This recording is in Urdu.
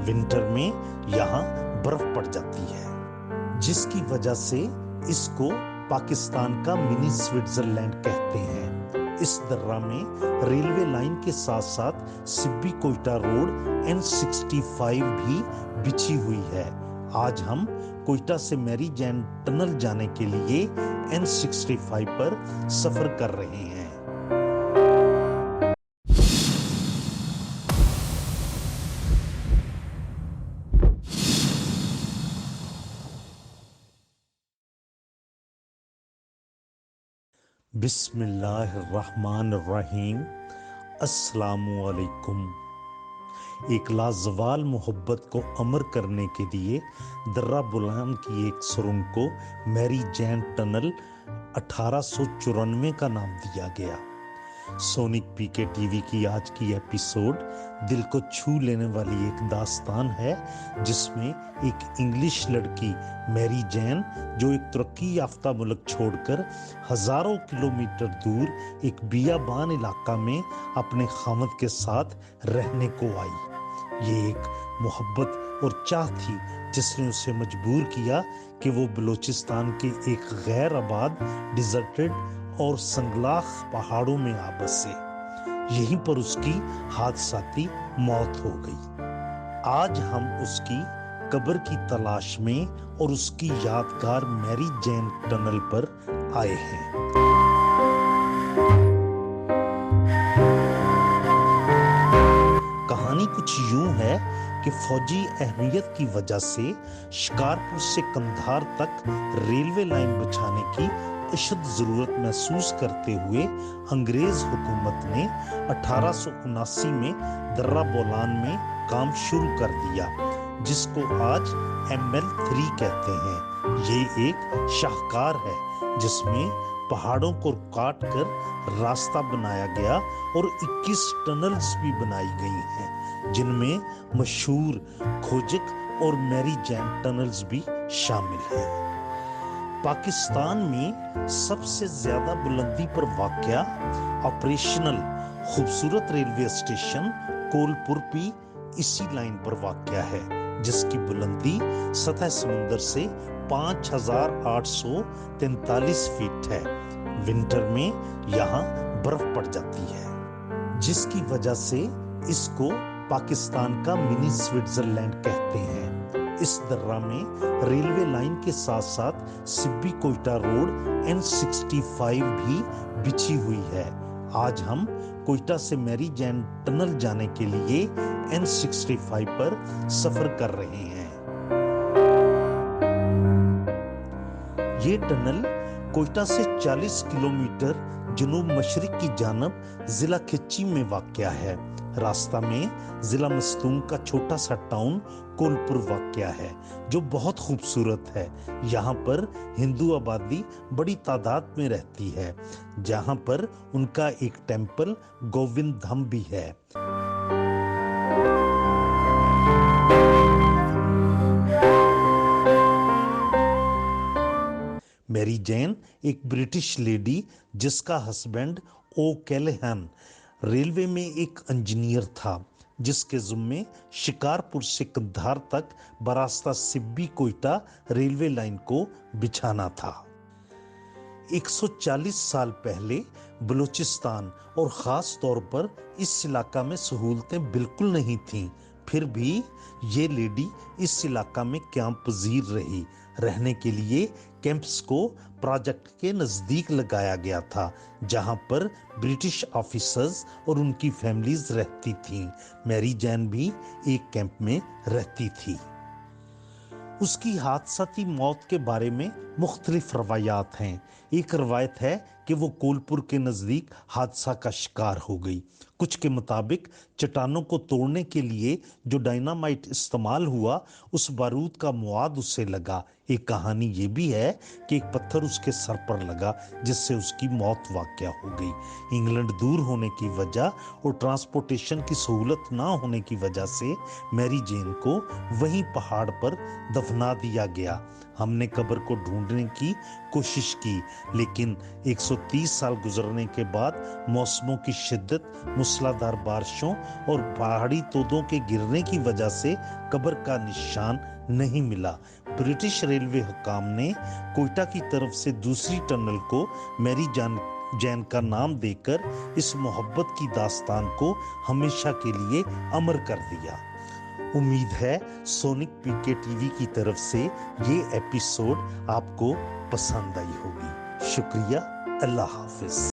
ونٹر میں یہاں برف پڑ جاتی ہے، جس کی وجہ سے اس کو پاکستان کا منی سوئٹزرلینڈ کہتے ہیں۔ اس درہ میں ریلوے لائن کے ساتھ ساتھ سبی کوئٹہ روڈ N65 بھی بچھی ہوئی ہے۔ آج ہم کوئٹہ سے میری جین ٹنل جانے کے لیے N65 پر سفر کر رہے ہیں۔ بسم اللہ الرحمن الرحیم۔ السلام علیکم۔ ایک لازوال محبت کو امر کرنے کے لیے درہ بولان کی ایک سرنگ کو میری جین ٹنل 1894 کا نام دیا گیا۔ سونک پی کے ٹی وی کی آج کی ایپیسوڈ دل کو چھو لینے والی ایک داستان ہے، جس میں ایک انگلش لڑکی میری جین جو ایک ترقی یافتہ ملک چھوڑ کر ہزاروں کلومیٹر دور ایک بیابان علاقہ میں اپنے خاوند کے ساتھ رہنے کو آئی۔ یہ ایک محبت اور چاہ تھی جس نے اسے مجبور کیا کہ وہ بلوچستان کے ایک غیر آباد ڈیزرٹڈ اور سنگلاخ پہاڑوں میں آ بسے۔ یہیں پر اس کی حادثاتی موت ہو گئی۔ آج ہم اس کی قبر کی تلاش میں اور اس کی یادگار میری جین ٹنل پر آئے ہیں۔ کہانی کچھ یوں ہے کہ فوجی اہمیت کی وجہ سے شکارپور سے قندھار تک ریلوے لائن بچھانے کی اشد ضرورت محسوس کرتے ہوئے انگریز حکومت نے 1879 میں درہ بولان میں کام شروع کر دیا، جس کو آج ML3 کہتے ہیں۔ یہ ایک شاہکار ہے جس میں پہاڑوں کو کاٹ کر راستہ بنایا گیا اور 21 ٹنلز بھی بنائی گئی ہیں، جن میں مشہور کھوجک اور میری جین ٹنلز بھی شامل ہیں۔ پاکستان میں سب سے زیادہ بلندی پر واقع آپریشنل خوبصورت ریلوے اسٹیشن کولپور بھی اسی لائن پر واقع ہے، جس کی بلندی سطح سمندر سے 5843 فیٹ ہے۔ ونٹر میں یہاں برف پڑ جاتی ہے، جس کی وجہ سے اس کو پاکستان کا منی سوئٹزرلینڈ کہتے ہیں۔ اس درہ میں ریلوے لائن کے ساتھ ساتھ سبی کوئٹہ روڈ N65 بھی بچھی ہوئی ہے۔ آج ہم کوئٹہ سے میری جین ٹنل جانے کے لیے N65 پر سفر کر رہے ہیں۔ یہ ٹنل کوئٹہ سے 40 کلومیٹر جنوب مشرق کی جانب ضلع کھچی میں واقع ہے۔ راستہ میں ضلع مستونگ کا چھوٹا سا ٹاؤن کولپور واقع ہے، جو بہت خوبصورت ہے۔ یہاں پر ہندو آبادی بڑی تعداد میں رہتی ہے، جہاں پر ان کا ایک ٹیمپل گووند دھم بھی ہے۔ میری جین ایک برٹش لیڈی جس کا ہسبینڈ کیلہن ریلوے میں ایک انجینئر تھا، جس کے ذمے شکارپور سے قندھار تک براستہ سبی کوئٹہ ریلوے لائن کو بچھانا تھا۔ 140 سال پہلے بلوچستان اور خاص طور پر اس علاقہ میں سہولتیں بالکل نہیں تھیں، پھر بھی یہ لیڈی اس علاقہ میں قیام پذیر رہی۔ رہنے کے لیے کیمپس کو پروجیکٹ کے نزدیک لگایا گیا تھا، جہاں پر برٹش آفیسرز اور ان کی فیملیز رہتی تھیں۔ میری جین بھی ایک کیمپ میں رہتی تھی۔ اس کی حادثاتی موت کے بارے میں مختلف روایات ہیں۔ ایک روایت ہے کہ وہ کولپور کے نزدیک حادثہ کا شکار ہو گئی۔ کچھ کے مطابق چٹانوں کو توڑنے کے لیے جو ڈائنامائٹ استعمال ہوا، اس بارود کا مواد اسے لگا۔ ایک کہانی یہ بھی ہے کہ ایک پتھر اس کے سر پر لگا، جس سے اس کی موت واقع ہو گئی۔ انگلینڈ دور ہونے کی وجہ اور ٹرانسپورٹیشن کی سہولت نہ ہونے کی وجہ سے میری جین کو وہیں پہاڑ پر دفنا دیا گیا۔ ہم نے قبر کو ڈھونڈا ڈھونڈنے کی کوشش کی، لیکن 130 سال گزرنے کے بعد موسموں کی شدت، موسلادھار بارشوں اور پہاڑی تودوں کے گرنے کی وجہ سے قبر کا نشان نہیں ملا۔ برٹش ریلوے حکام نے کوئٹہ کی طرف سے دوسری ٹنل کو میری جین کا نام دے کر اس محبت کی داستان کو ہمیشہ کے لیے امر کر دیا۔ امید ہے سونک پی کے ٹی وی کی طرف سے یہ ایپیسوڈ آپ کو پسند آئی ہوگی۔ شکریہ، اللہ حافظ۔